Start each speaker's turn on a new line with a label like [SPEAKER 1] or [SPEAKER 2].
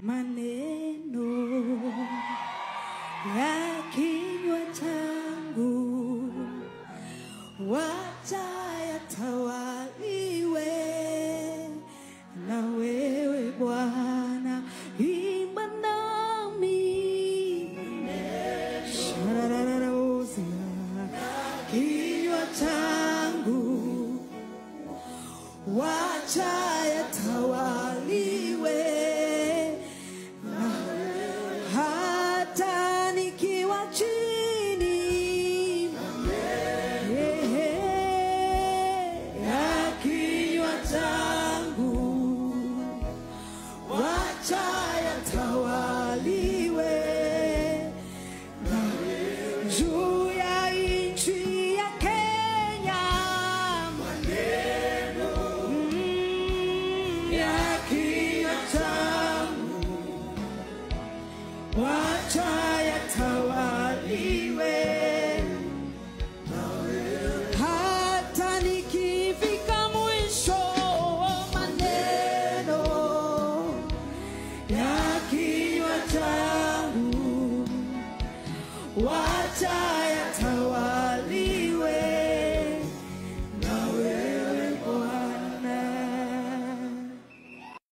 [SPEAKER 1] Maneno ya kinywa changu wacha yatawaliwe na wewe Bwana, imba nami. Kinywa changu wacha yatawaliwe hata nikiwa chini ya kinywa changu wacha yatawaliwe juu ya nchi ya Kenya. Maneno ya kinywa changu wacha yatawaliwe hata nikifika mwisho. Maneno ya